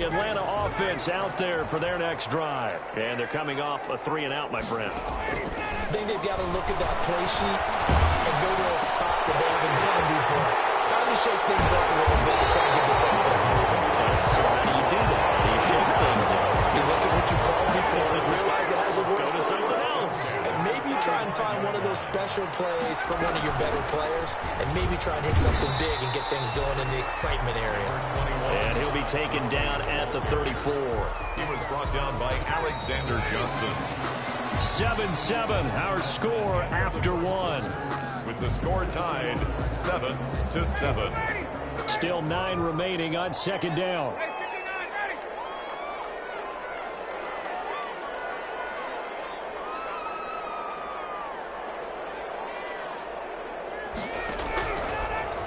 Atlanta offense out there for their next drive. And they're coming off a 3-and-out, my friend. I think they've got to look at that play sheet and go to a spot that they haven't gone before. Time to shake things up a little bit and try and get this offense moving. So how do you do that? How do you shake things up? You look at what you called before and realize it hasn't worked. Go to something else. And maybe try and find one of those special plays from one of your better players, and maybe try and hit something big and get things going in the excitement area. And he'll be taken down at the 34. He was brought down by Alexander Johnson. 7-7, our score after one. With the score tied 7-7. Still 9 remaining on second down.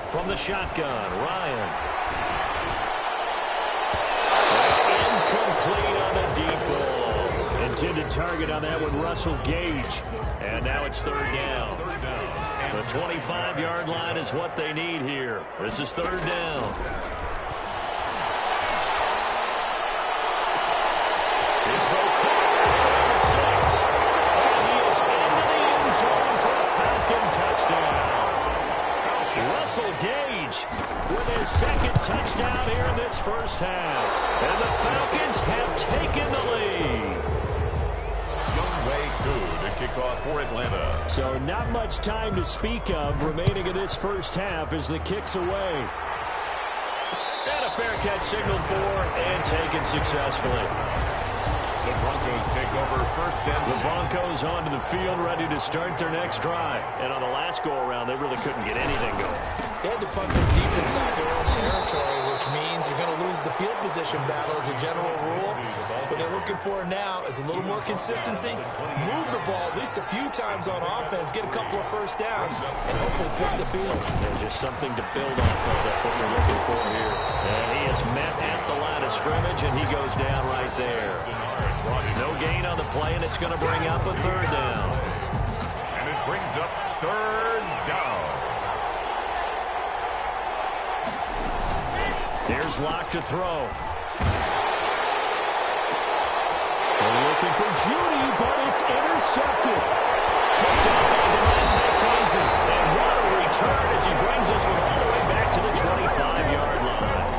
From the shotgun, Ryan. Incomplete on the deep ball. Intended target on that one, Russell Gage. And now it's third down. The 25-yard line is what they need here. This is third down. His throw caught at the 6. And he is into the end zone for a Falcon touchdown. Russell Gage with his second touchdown here in this first half. And the Falcons have taken the lead. Younghoe Koo to kick off for Atlanta. So not much time to speak of remaining in this first half as the kick's away. And a fair catch signaled for and taken successfully. The Broncos take over first and the Broncos onto the field ready to start their next drive. And on the last go-around, they really couldn't get anything going. They had to punt from deep inside their own territory, which means you're going to lose the field position battle as a general rule. What they're looking for now is a little more consistency. Move the ball at least a few times on offense, get a couple of first downs, and hopefully flip the field. And just something to build off of. That's what they're looking for here. And he is met at the line of scrimmage, and he goes down right there. No gain on the play, and it's going to bring up a third down. And it brings up third down. Here's Locke to throw. They're looking for Judy, but it's intercepted. Picked up by Devontae Kazin. And what a return as he brings us all the way back to the 25-yard line.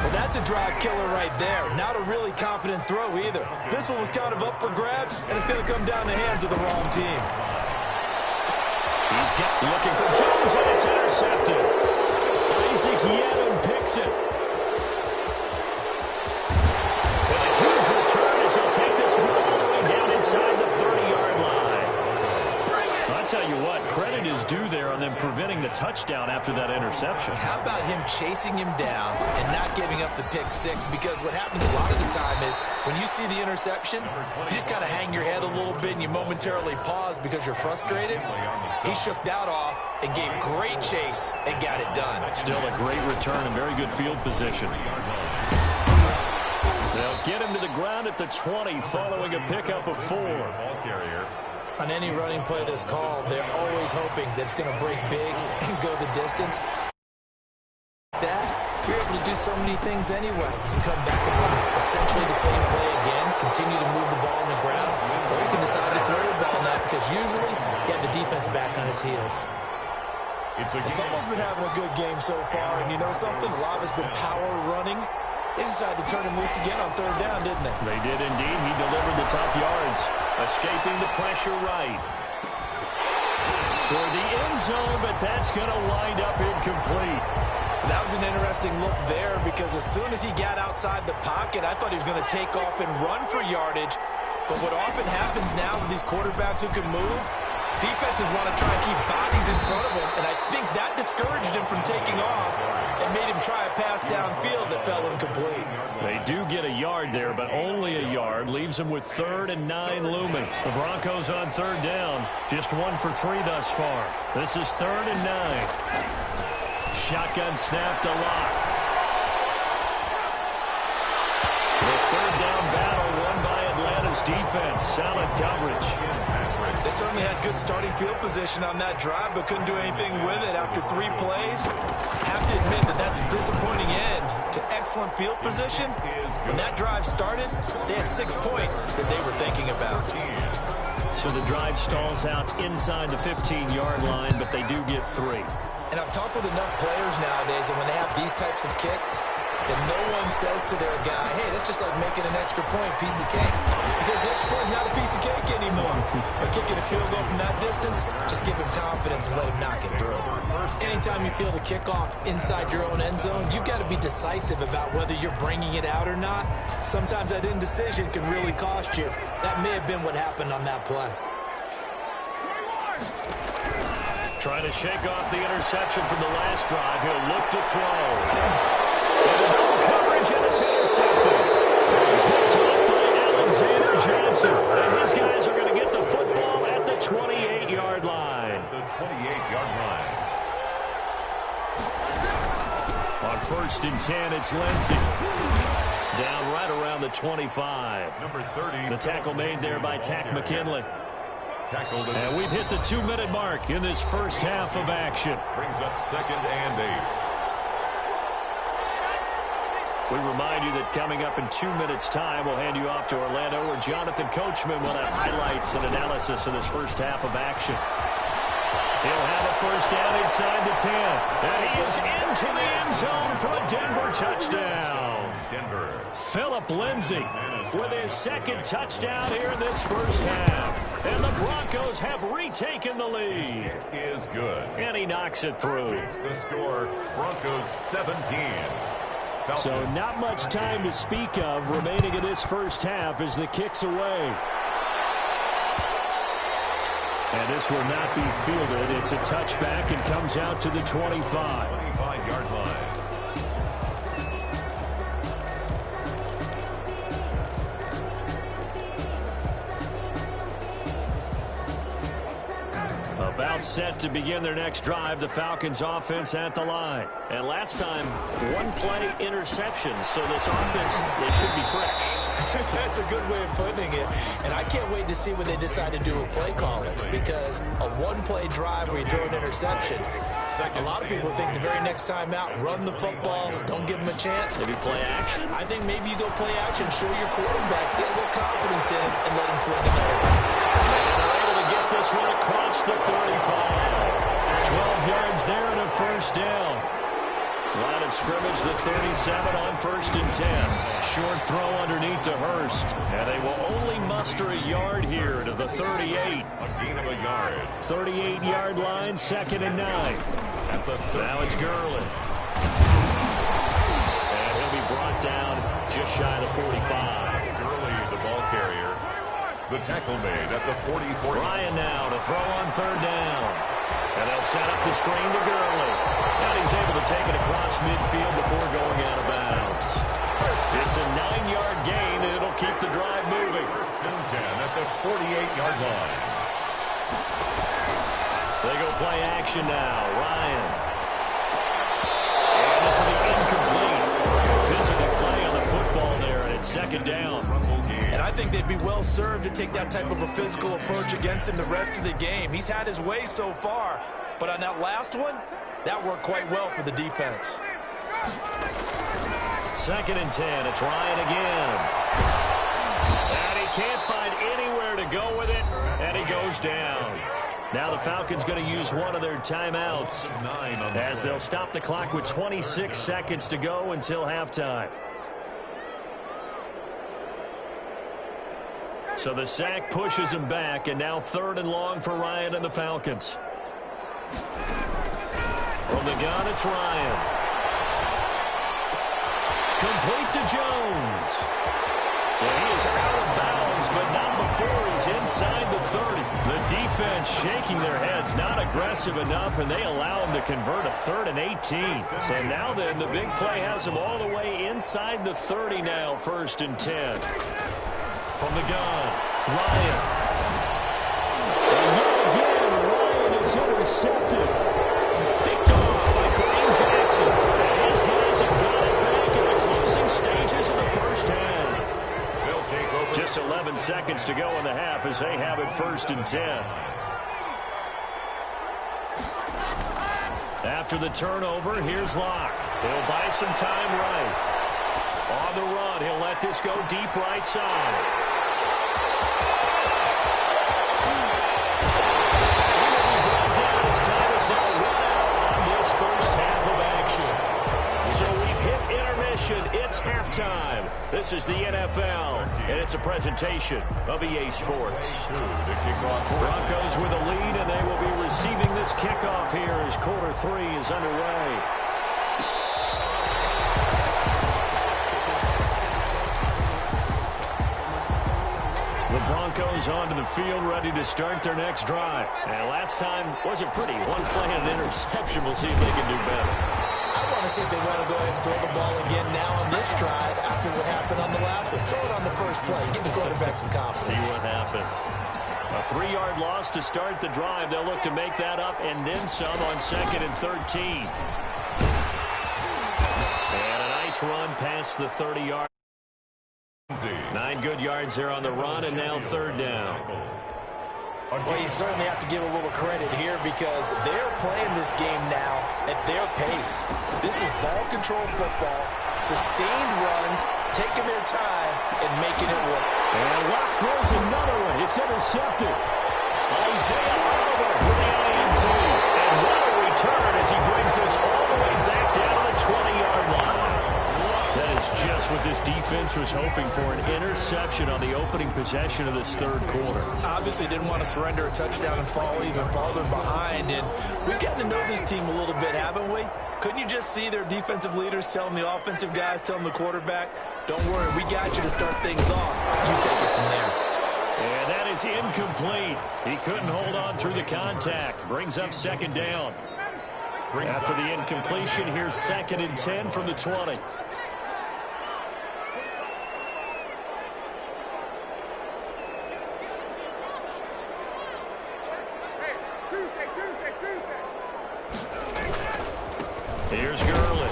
Well, that's a drive killer right there. Not a really confident throw either. This one was kind of up for grabs, and it's going to come down the hands of the wrong team. He's looking for Jones, and it's intercepted. Isaac Yedem picks it. And a huge return as he'll take this one all the way down inside the 30-yard line. I'll tell you what, credit is due there on them preventing the touchdown after that interception. How about him chasing him down and not giving up the pick six? Because what happens a lot of the time is when you see the interception, you just kind of hang your head a little bit and you momentarily pause because you're frustrated. He shook that off and gave great chase and got it done. Still a great return and very good field position. They'll get him to the ground at the 20 following a pickup of 4. On any running play that's called, they're always hoping that it's going to break big and go the distance. That, you're able to do so many things anyway. You can come back and run essentially the same play again, continue to move the ball on the ground, or you can decide to throw the ball now because usually you have the defense back on its heels. Someone's been having a good game so far, and you know something? A lot of it's been power running. They decided to turn him loose again on third down, didn't they? They did indeed. He delivered the tough yards, escaping the pressure right. Toward the end zone, but that's going to wind up incomplete. That was an interesting look there because as soon as he got outside the pocket, I thought he was going to take off and run for yardage. But what often happens now with these quarterbacks who can move, defenses want to try and keep bodies in front of him, and I think that discouraged him from taking off and made him try a pass downfield that fell incomplete. They do get a yard there, but only a yard. Leaves them with 3rd and 9 looming. The Broncos on third down. Just 1 for 3 thus far. This is 3rd and 9. Shotgun snap to Locke. The third down battle won by Atlanta's defense. Solid coverage. They certainly had good starting field position on that drive, but couldn't do anything with it after 3 plays. Have to admit that that's a disappointing end to excellent field position. When that drive started, they had 6 points that they were thinking about. So the drive stalls out inside the 15-yard line, but they do get 3. And I've talked with enough players nowadays, and when they have these types of kicks, that no one says to their guy, hey, that's just like making an extra point, piece of cake. Because the extra point is not a piece of cake anymore. But kicking a field goal from that distance, just give him confidence and let him knock it through. Anytime you feel the kickoff inside your own end zone, you've got to be decisive about whether you're bringing it out or not. Sometimes that indecision can really cost you. That may have been what happened on that play. Trying to shake off the interception from the last drive. He'll look to throw. And a double coverage, and it's intercepted. Picked off by Alexander Johnson. And his guys are going to get the football at the 28-yard line. The 28-yard line. On 1st and 10, it's Lindsey. Down right around the 25. Number 30. The tackle made there by Tack McKinley. And we've hit the 2-minute mark in this first half of action. Brings up 2nd and 8. We remind you that coming up in 2 minutes' time, we'll hand you off to Orlando, where Jonathan Coachman will have highlights and analysis of this first half of action. He'll have a first down inside the 10. And he is into the end zone for a Denver touchdown. Denver. Phillip Lindsay with his 2nd touchdown here in this first half. And the Broncos have retaken the lead. It is good. And he knocks it through. The score, Broncos 17. So not much time to speak of remaining in this first half as the kick's away. And this will not be fielded. It's a touchback and comes out to the 25. 25-yard line. About set to begin their next drive, the Falcons offense at the line. And last time, 1-play interception, so this offense, they should be fresh. That's a good way of putting it. And I can't wait to see what they decide to do with play calling, because a 1-play drive where you throw an interception, a lot of people think the very next time out, run the football, don't give them a chance. Maybe play action? I think maybe you go play action, show your quarterback, get a little confidence in him, and let him fling another one. Get this one across the 35. 12 yards there and a first down. Line of scrimmage, the 37 on 1st and 10. Short throw underneath to Hurst. And they will only muster a yard here to the 38. A gain of a yard. 38-yard line, 2nd and 9. At the now it's Gurley. And he'll be brought down just shy of the 45. Gurley, the ball carrier. The tackle made at the 44. Ryan now to throw on 3rd down. And they'll set up the screen to Gurley. And he's able to take it across midfield before going out of bounds. It's a 9-yard gain, and it'll keep the drive moving. 1st and 10 at the 48-yard line. They go play action now. Ryan. And this will be incomplete. Physical play on the football there, and it's 2nd down. And I think they'd be well served to take that type of a physical approach against him the rest of the game. He's had his way so far, but on that last one, that worked quite well for the defense. 2nd and 10, it's Ryan again. And he can't find anywhere to go with it, and he goes down. Now the Falcons going to use one of their timeouts as they'll stop the clock with 26 seconds to go until halftime. So the sack pushes him back, and now 3rd and long for Ryan and the Falcons. From the gun, it's Ryan. Complete to Jones. And he is out of bounds, but not before he's inside the 30. The defense shaking their heads, not aggressive enough, and they allow him to convert a 3rd and 18. So now then, the big play has him all the way inside the 30 now, 1st and 10. From the gun, Ryan. And yet again, Ryan is intercepted. Picked off by Kareem Jackson. And his guys have got it back in the closing stages of the first half. Just 11 seconds to go in the half as they have it 1st and 10. After the turnover, here's Locke. He'll buy some time right. On the run, he'll let this go deep right side. He will be brought down as time is now run out on this first half of action. So we've hit intermission. It's halftime. This is the NFL, and it's a presentation of EA Sports. Broncos with a lead, and they will be receiving this kickoff here as quarter 3 is underway. The Broncos onto the field, ready to start their next drive. And last time wasn't pretty. One play and an interception. We'll see if they can do better. I want to see if they want to go ahead and throw the ball again now on this drive after what happened on the last one. Throw it on the first play. Give the quarterback some confidence. See what happens. A 3-yard loss to start the drive. They'll look to make that up and then some on 2nd and 13. And a nice run past the 30-yard. 9 good yards there on the run, and now 3rd down. Well, you certainly have to give a little credit here because they're playing this game now at their pace. This is ball control football, sustained runs, taking their time, and making it work. And Locke throws another one. It's intercepted. Isaiah Oliver for the INT. And what a return as he brings this all the way back down to the 20-yard line. That is just what this defense was hoping for, an interception on the opening possession of this 3rd quarter. Obviously didn't want to surrender a touchdown and fall even farther behind. And we've gotten to know this team a little bit, haven't we? Couldn't you just see their defensive leaders telling the offensive guys, telling the quarterback, don't worry, we got you to start things off. You take it from there. And that is incomplete. He couldn't hold on through the contact. Brings up 2nd down. After the incompletion, here's 2nd and 10 from the 20. Here's Gurley.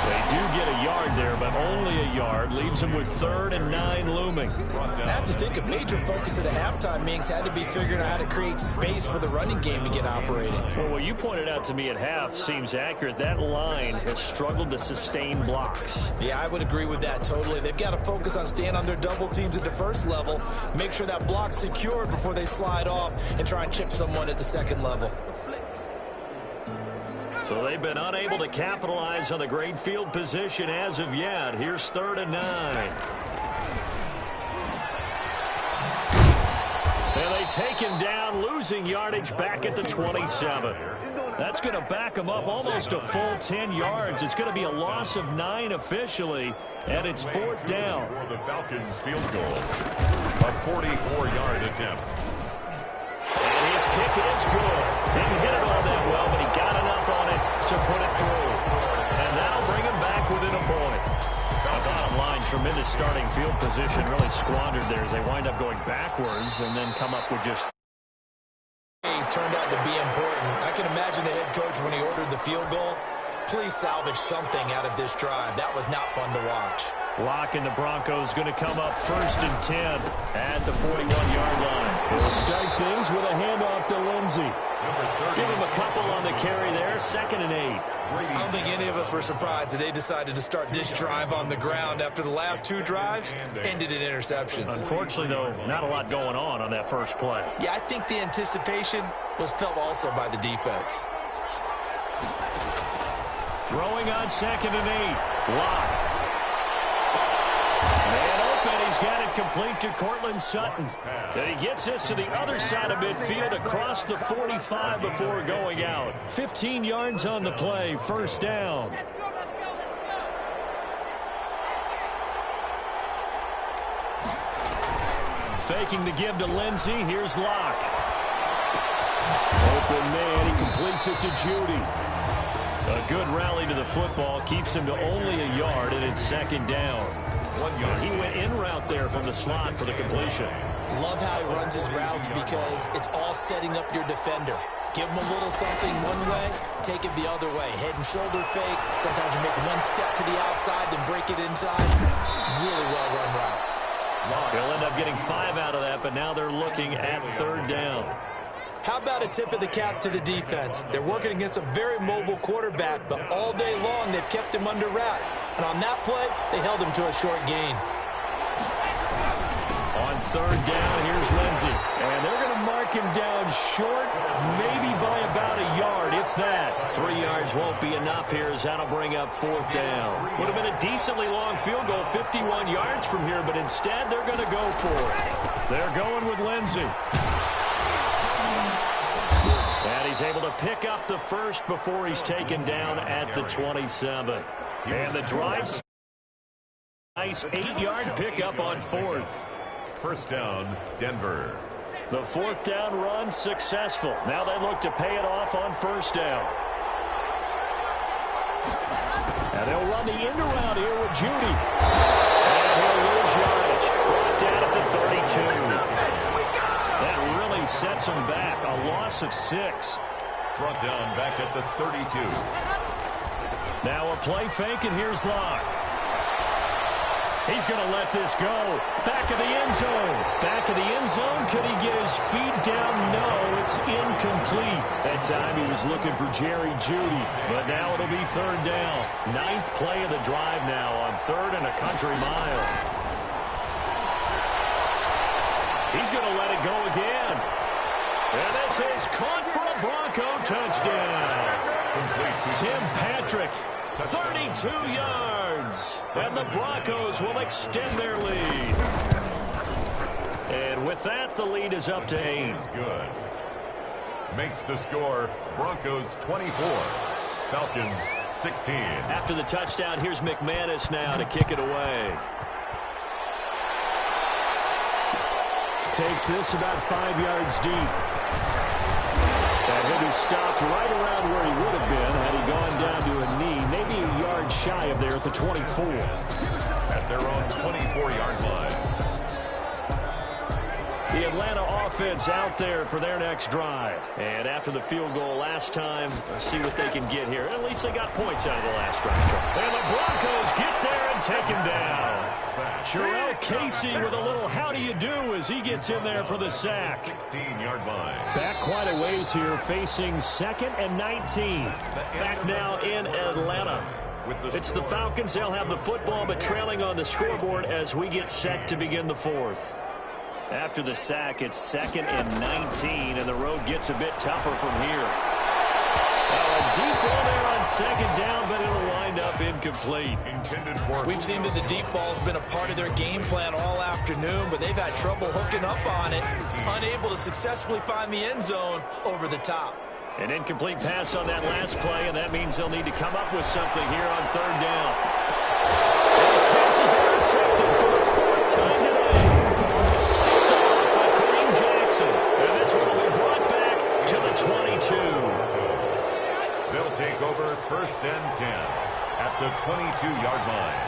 They do get a yard there, but only a yard. Leaves them with 3rd and 9 looming. I have to think a major focus at a halftime means had to be figuring out how to create space for the running game to get operating. Well, what you pointed out to me at half seems accurate. That line has struggled to sustain blocks. Yeah, I would agree with that totally. They've got to focus on staying on their double teams at the first level, make sure that block's secured before they slide off and try and chip someone at the 2nd level. So they've been unable to capitalize on the great field position as of yet. Here's 3rd and 9. And they take him down, losing yardage back at the 27. That's going to back him up almost a full 10 yards. It's going to be a loss of 9 officially, and it's 4th down. For the Falcons field goal, a 44-yard attempt. And his kick is good. Didn't hit it all that well, but he got enough on it to put it through. And that'll bring him back within a point. Bottom line, tremendous starting field position, really squandered there as they wind up going backwards and then come up with just... Turned out to be important. I can imagine the head coach when he ordered the field goal. Please salvage something out of this drive. That was not fun to watch. Locke and the Broncos going to come up 1st and 10 at the 41-yard line. They'll start things with a handoff to Lindsey. Give him a couple on the carry there, 2nd and 8. I don't think any of us were surprised that they decided to start this drive on the ground after the last 2 drives ended in interceptions. Unfortunately, though, not a lot going on that first play. Yeah, I think the anticipation was felt also by the defense. Throwing on 2nd and 8. Locke. And open, he's got it complete to Cortland Sutton. And he gets this to the other side of midfield across the 45 before going out. 15 yards on the play, 1st down. Faking the give to Lindsey, here's Locke. Open man, he completes it to Judy. A good rally to the football, keeps him to only a yard, and it's 2nd down. He went in route there from the slot for the completion. Love how he runs his routes because it's all setting up your defender. Give him a little something one way, take it the other way. Head and shoulder fake. Sometimes you make one step to the outside, then break it inside. Really well-run route. getting 5 out of that, but now they're looking at 3rd down. How about a tip of the cap to the defense? They're working against a very mobile quarterback, but all day long they've kept him under wraps. And on that play, they held him to a short gain. On 3rd down, here's Lindsey. And they're going to mark him down short, maybe by about a yard, if that. 3 yards won't be enough here as that'll bring up 4th down. Would have been a decently long field goal, 51 yards from here, but instead they're going to go for it. They're going with Lindsey. And he's able to pick up the first before he's taken down at the 27. And the drive, nice 8-yard pickup on 4th. 1st down, Denver. The 4th down run successful. Now they look to pay it off on 1st down. And they'll run the end around here with Judy. And he'll lose yardage. Brought down at the 32. That really sets him back. A loss of 6. Brought down back at the 32. Now a play fake, and here's Locke. He's going to let this go. Back of the end zone. Back of the end zone. Could he get his feet down? No, it's incomplete. That time he was looking for Jerry Jeudy. But now it'll be 3rd down. 9th play of the drive now on 3rd and a country mile. He's going to let it go again. And this is caught for a Bronco touchdown. Tim Patrick, 32 yards. And the Broncos will extend their lead. And with that, the lead is up to 8. Good. Makes the score Broncos 24, Falcons 16. After the touchdown, here's McManus now to kick it away. Takes this about 5 yards deep. And he'll be stopped right around where he would have been had he gone down to a knee, maybe a yard shy of there at the 24. At their own 24-yard line. The Atlanta offense out there for their next drive. And after the field goal last time, let's see what they can get here. At least they got points out of the last drive. And the Broncos get there and take him down. Jarrell Casey with a little how do you do as he gets in there for the sack. 16-yard line. Back quite a ways here, facing 2nd and 19. Back now in Atlanta. It's the Falcons. They'll have the football, but trailing on the scoreboard as we get set to begin the 4th. After the sack, it's 2nd and 19, and the road gets a bit tougher from here. A deep ball there on 2nd down, but it'll wind up incomplete. We've seen that the deep ball's been a part of their game plan all afternoon, but they've had trouble hooking up on it, unable to successfully find the end zone over the top. An incomplete pass on that last play, and that means they'll need to come up with something here on 3rd down. Those passes are intercepted for the 4th time today. Picked off by Kareem Jackson, and this one will be brought back to the 22. They'll take over 1st and 10 at the 22-yard line.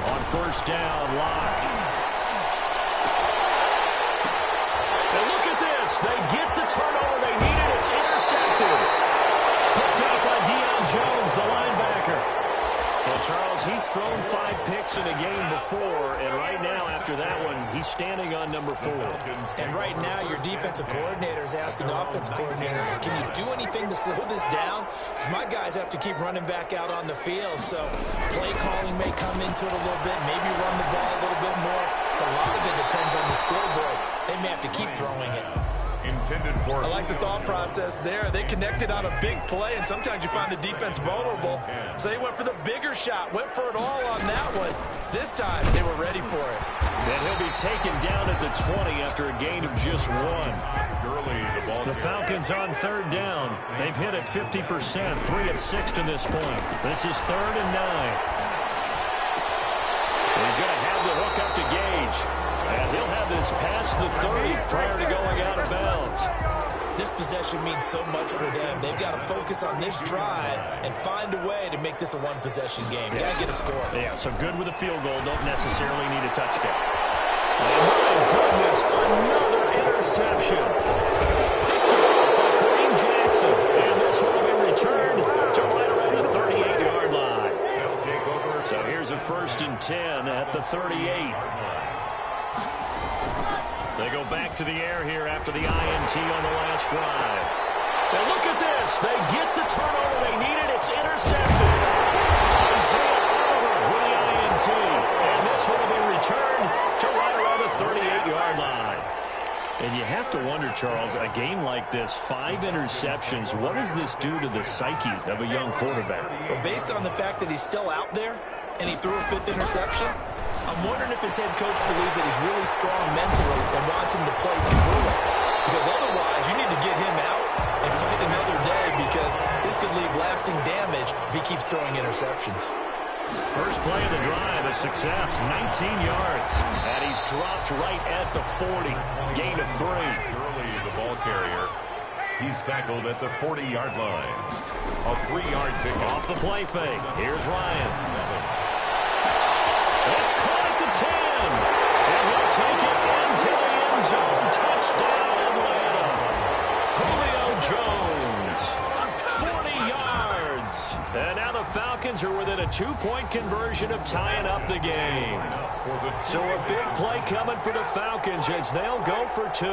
On 1st down, Locke. And look at this. They get the turnover they needed. It's intercepted. Picked up by Deion Jones, the linebacker. Well, Charles, he's thrown 5 picks in a game before, and right now, after that one, he's standing on number 4. And right now, your defensive coordinator is asking the offensive coordinator, can you do anything to slow this down? Because my guys have to keep running back out on the field, so play calling may come into it a little bit, maybe run the ball a little bit more, but a lot of it depends on the scoreboard. They may have to keep throwing it. I like the thought process there. They connected on a big play, and sometimes you find the defense vulnerable. So they went for the bigger shot, went for it all on that one. This time, they were ready for it. And he'll be taken down at the 20 after a gain of just 1. The Falcons on 3rd down. They've hit at 50%, 3 of 6 to this point. This is 3rd and 9. He's going to have the hook up to Gage. And he'll have this past the 30 prior to going out of bounds. This possession means so much for them. They've got to focus on this drive and find a way to make this a one-possession game. Got to get a score. Yeah, so good with a field goal. Don't necessarily need a touchdown. Oh, my goodness, another interception. Picked up by Kareem Jackson. And this one will be returned to right around the 38-yard line. So here's a 1st and 10 at the 38. They go back to the air here after the INT on the last drive. Now look at this. They get the turnover they needed. It's intercepted. Isaiah Oliver with the INT. And this one will be returned to right around the 38-yard line. And you have to wonder, Charles, a game like this, 5 interceptions, what does this do to the psyche of a young quarterback? Well, based on the fact that he's still out there and he threw a 5th interception, I'm wondering if his head coach believes that he's really strong mentally and wants him to play through it. Because otherwise, you need to get him out and fight another day, because this could leave lasting damage if he keeps throwing interceptions. First play of the drive, a success, 19 yards. And he's dropped right at the 40. Gain of 3. Early, the ball carrier. He's tackled at the 40-yard line. A 3-yard pick off the play fake. Here's Ryan. It's caught at the 10. And he'll take it into the end zone. Touchdown, Atlanta. Julio Jones. 40 yards. And now the Falcons are within a 2-point conversion of tying up the game. So a big play coming for the Falcons as they'll go for 2.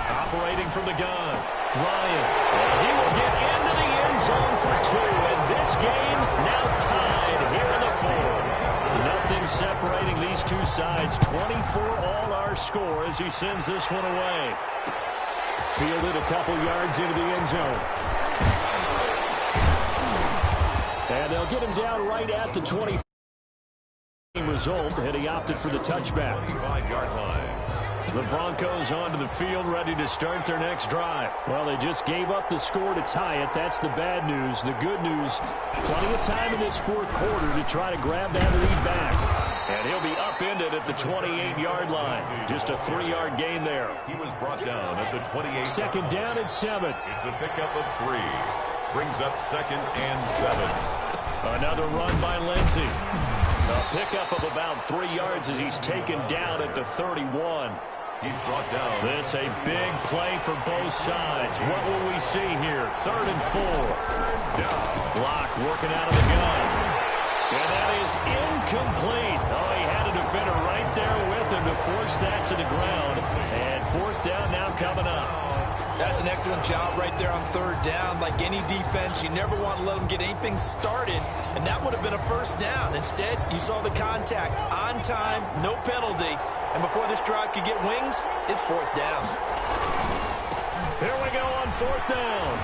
Operating from the gun, Ryan. And he will get into the end zone for 2. And this game now tied here in the 4th. Nothing separating these two sides. 24 all our score as he sends this one away. Fielded a couple yards into the end zone. And they'll get him down right at the 20. Result, and he opted for the touchback. 25-yard line. The Broncos onto the field, ready to start their next drive. Well, they just gave up the score to tie it. That's the bad news. The good news, plenty of time in this 4th quarter to try to grab that lead back. And he'll be upended at the 28-yard line. Just a 3-yard gain there. He was brought down at the 28. Second down and 7. It's a pickup of 3. Brings up 2nd and 7. Another run by Lindsey. A pickup of about 3 yards as he's taken down at the 31. He's brought down. This a big play for both sides. What will we see here? 3rd and 4. Block working out of the gun. And that is incomplete. Oh, he had a defender right there with him to force that to the ground. And 4th down now coming up. That's an excellent job right there on 3rd down. Like any defense, you never want to let them get anything started, and that would have been a 1st down. Instead, you saw the contact on time, no penalty, and before this drive could get wings, it's 4th down. Here we go on 4th down.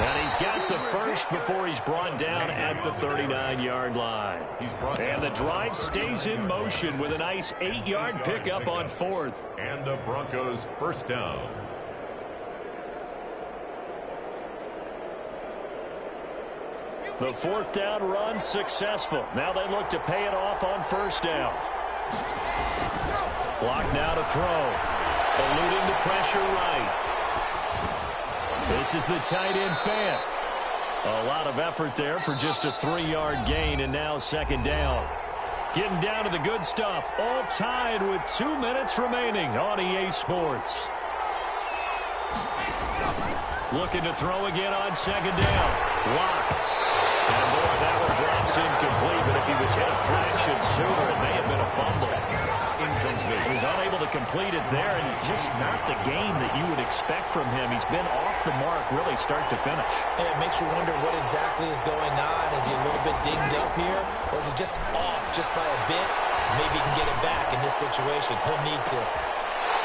And he's got the first before he's brought down at the 39-yard line. And the drive stays in motion with a nice 8-yard pickup on 4th. And the Broncos 1st down. The 4th down run successful. Now they look to pay it off on 1st down. Block now to throw. Eluding the pressure right. This is the tight end Fant. A lot of effort there for just a 3-yard gain, and now 2nd down. Getting down to the good stuff. All tied with 2 minutes remaining on EA Sports. Looking to throw again on 2nd down. Lock. And boy, that one drops incomplete, but if he was hit a fraction sooner, it may have been a fumble. Incomplete. He was unable to complete it there, and just not the game that you would expect from him. He's been off the mark, really, start to finish. Yeah, it makes you wonder what exactly is going on. Is he a little bit dinged up here, or is it just off just by a bit? Maybe he can get it back in this situation. He'll need to.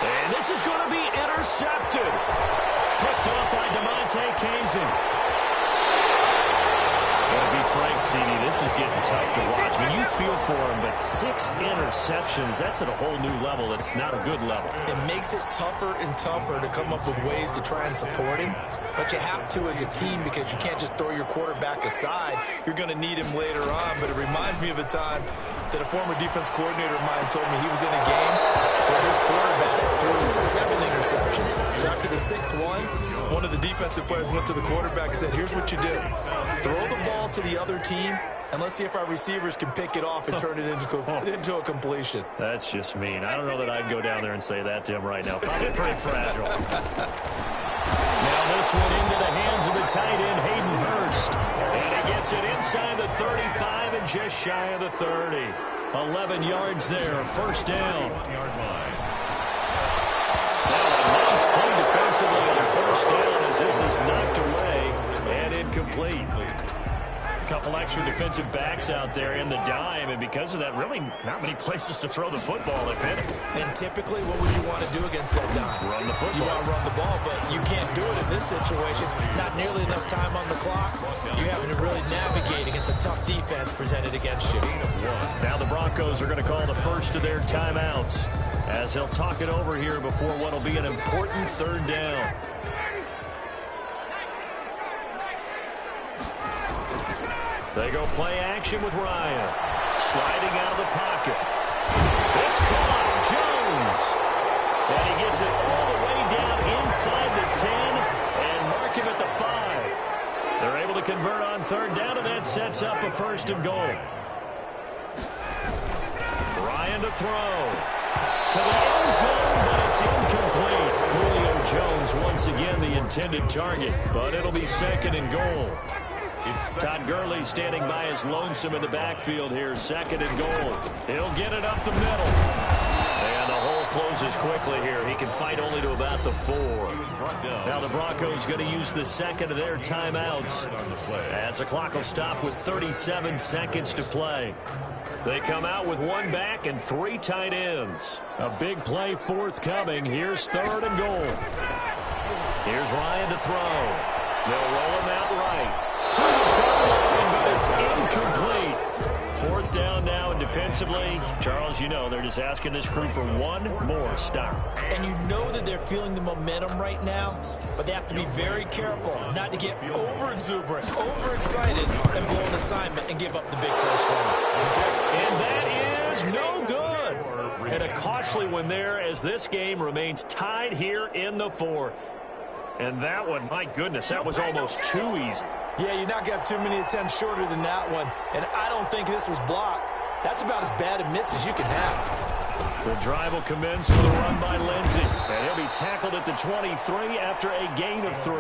And this is going to be intercepted. Picked off by DeMonte Kazin. To be frank, CD, this is getting tough to watch. I mean, you feel for him, but 6 interceptions, that's at a whole new level. It's not a good level. It makes it tougher and tougher to come up with ways to try and support him, but you have to as a team because you can't just throw your quarterback aside. You're going to need him later on, but it reminds me of a time that a former defense coordinator of mine told me he was in a game where his quarterback threw 7 interceptions. So after the 6th one of the defensive players went to the quarterback and said, here's what you do. Throw the ball to the other team, and let's see if our receivers can pick it off and turn it into a completion. That's just mean. I don't know that I'd go down there and say that to him right now. Probably pretty fragile. Now this one into the hands of the tight end, Hayden Hurst. And he gets gets it inside the 35 and just shy of the 30. 11 yards there, first down. Now a nice play defensively on first down as this is knocked away and incomplete. A couple extra defensive backs out there in the dime, and because of that, really not many places to throw the football, if any. And typically, what would you want to do against that dime? Run the football. You want to run the ball, but you can't do it in this situation. Not nearly enough time on the clock. You're having to really navigate against a tough defense presented against you. Now the Broncos are going to call the first of their timeouts as they'll talk it over here before what will be an important third down. They go play action with Ryan. Sliding out of the pocket. It's caught. Jones. And he gets it all the way down inside the 10 and mark him at the 5. They're able to convert on third down, and that sets up a first and goal. Ryan to throw. To the end zone, but it's incomplete. Julio Jones once again the intended target, but it'll be second and goal. Todd Gurley standing by his lonesome in the backfield here. Second and goal. He'll get it up the middle. And the hole closes quickly here. He can fight only to about the 4. Now the Broncos going to use the second of their timeouts as the clock will stop with 37 seconds to play. They come out with one back and 3 tight ends. A big play forthcoming. Here's third and goal. Here's Ryan to throw. They'll roll him out right. To the goal line, but it's incomplete. Fourth down now, and defensively, Charles, you know, they're just asking this crew for one more stop. And you know that they're feeling the momentum right now, but they have to be very careful not to get over-exuberant, overexcited, and blow an assignment and give up the big first down. And that is no good. And a costly one there as this game remains tied here in the 4th. And that one, my goodness, that was almost too easy. Yeah, you're not going to have too many attempts shorter than that one. And I don't think this was blocked. That's about as bad a miss as you can have. The drive will commence with a run by Lindsey. And he'll be tackled at the 23 after a gain of 3.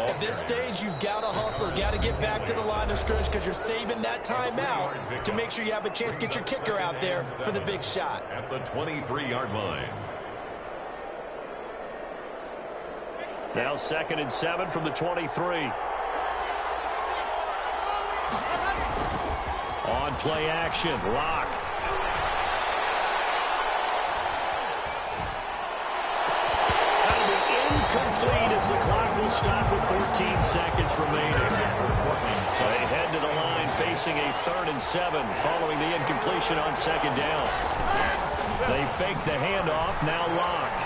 At this stage, you've got to hustle. Got to get back to the line of scrimmage because you're saving that timeout to make sure you have a chance to get your kicker out there for the big shot. At the 23-yard line. Now 2nd and 7 from the 23. On play action, Locke. That'll be incomplete as the clock will stop with 14 seconds remaining. They head to the line facing a 3rd and 7 following the incompletion on 2nd down. They fake the handoff, now Locke.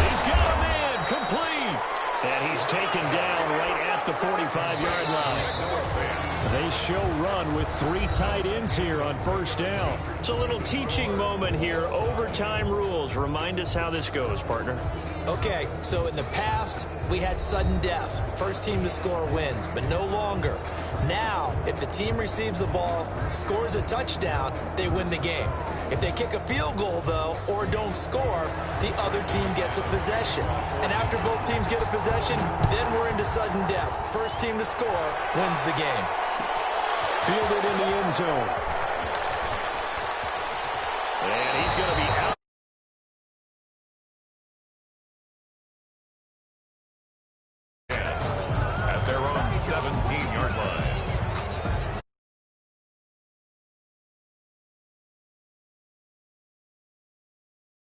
He's got a man, complete. And he's taken down right at the 45-yard line. They show run with 3 tight ends here on first down. It's a little teaching moment here. Overtime rules. Remind us how this goes, partner. Okay, so in the past, we had sudden death. First team to score wins, but no longer. Now, if the team receives the ball, scores a touchdown, they win the game. If they kick a field goal, though, or don't score, the other team gets a possession. And after both teams get a possession, then we're into sudden death. First team to score wins the game. Fielded in the end zone. And he's going to be out. At their own 17-yard line.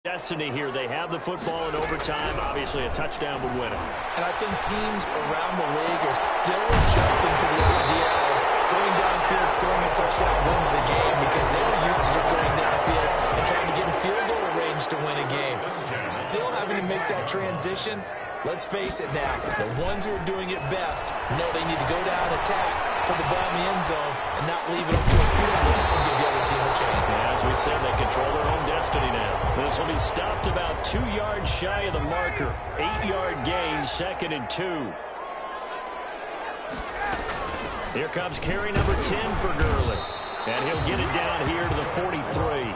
Destiny here. They have the football in overtime. Obviously, a touchdown would win it. And I think teams around the league are still adjusting to the idea of going downfield, scoring a touchdown wins the game because they were used to just going downfield and trying to get in field goal range to win a game. Still having to make that transition. Let's face it now, the ones who are doing it best know they need to go down, attack, put the ball in the end zone, and not leave it up to a field goal and give the other team a chance. As we said, they control their own destiny now. This will be stopped about 2 yards shy of the marker. 8-yard gain, 2nd and 2. Here comes carry number 10 for Gurley. And he'll get it down here to the 43.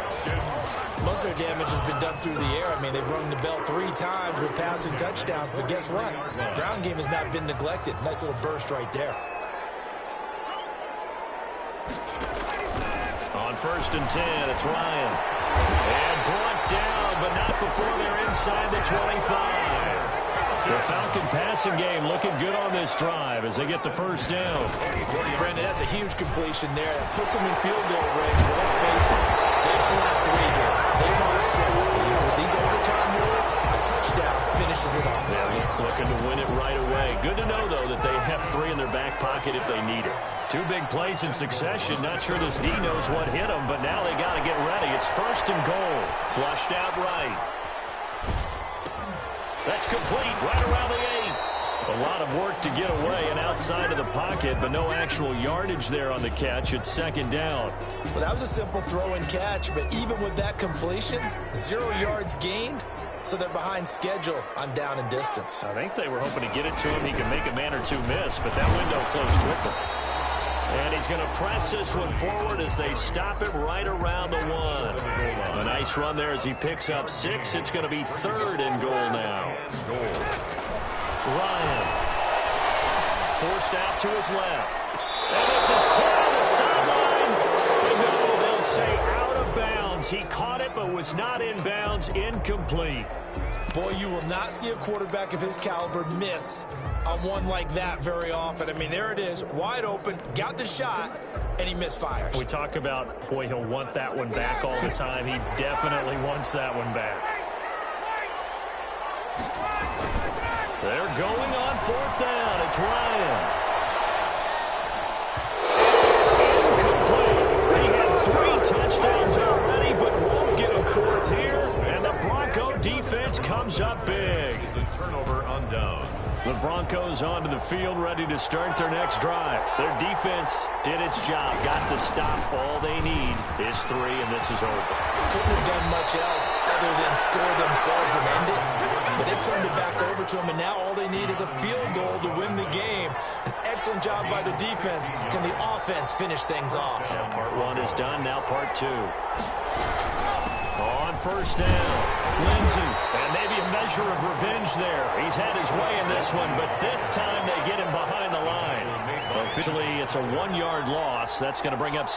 Most of their damage has been done through the air. I mean, they've rung the bell 3 times with passing touchdowns, but guess what? Ground game has not been neglected. Nice little burst right there. On 1st and 10, it's Ryan. And brought down, but not before they're inside the 25. The Falcon passing game looking good on this drive as they get the first down. Brandon, that's a huge completion there. It puts them in field goal range, but let's face it, they don't want 3 here. They want 6. With these overtime rules, a touchdown finishes it off. Yeah, looking to win it right away. Good to know, though, that they have 3 in their back pocket if they need it. 2 big plays in succession. Not sure this D knows what hit them, but now they got to get ready. It's 1st and goal. Flushed out right. That's complete right around the 8. A lot of work to get away and outside of the pocket, but no actual yardage there on the catch. It's 2nd down. Well, that was a simple throw and catch, but even with that completion, 0 yards gained, so they're behind schedule on down and distance. I think they were hoping to get it to him. He could make a man or 2 miss, but that window closed quickly. And he's going to press this one forward as they stop it right around the 1. A nice run there as he picks up 6. It's going to be 3rd and goal now. Ryan. Forced out to his left. And this is clear on the sideline. But no, they'll say out of bounds. He caught it but was not in bounds. Incomplete. Boy, you will not see a quarterback of his caliber miss on one like that very often. I mean, there it is, wide open, got the shot, and he misfires. We talk about, boy, he'll want that one back all the time. He definitely wants that one back. They're going on 4th down. It's Ryan. It's incomplete. He had 3 touchdowns already, but won't get a 4th here. And the Bronco defense comes up big. It's a turnover on down. The Broncos onto the field, ready to start their next drive. Their defense did its job, got the stop. All they need is 3, and this is over. Couldn't have done much else other than score themselves and end it. But they turned it back over to them, and now all they need is a field goal to win the game. An excellent job by the defense. Can the offense finish things off? Yeah, part 1 is done, now part 2. On 1st down, Lindsey, and maybe a measure of revenge there. He's had his way in this one, but this time they get him behind the line. Officially, it's a 1-yard loss. That's going to bring up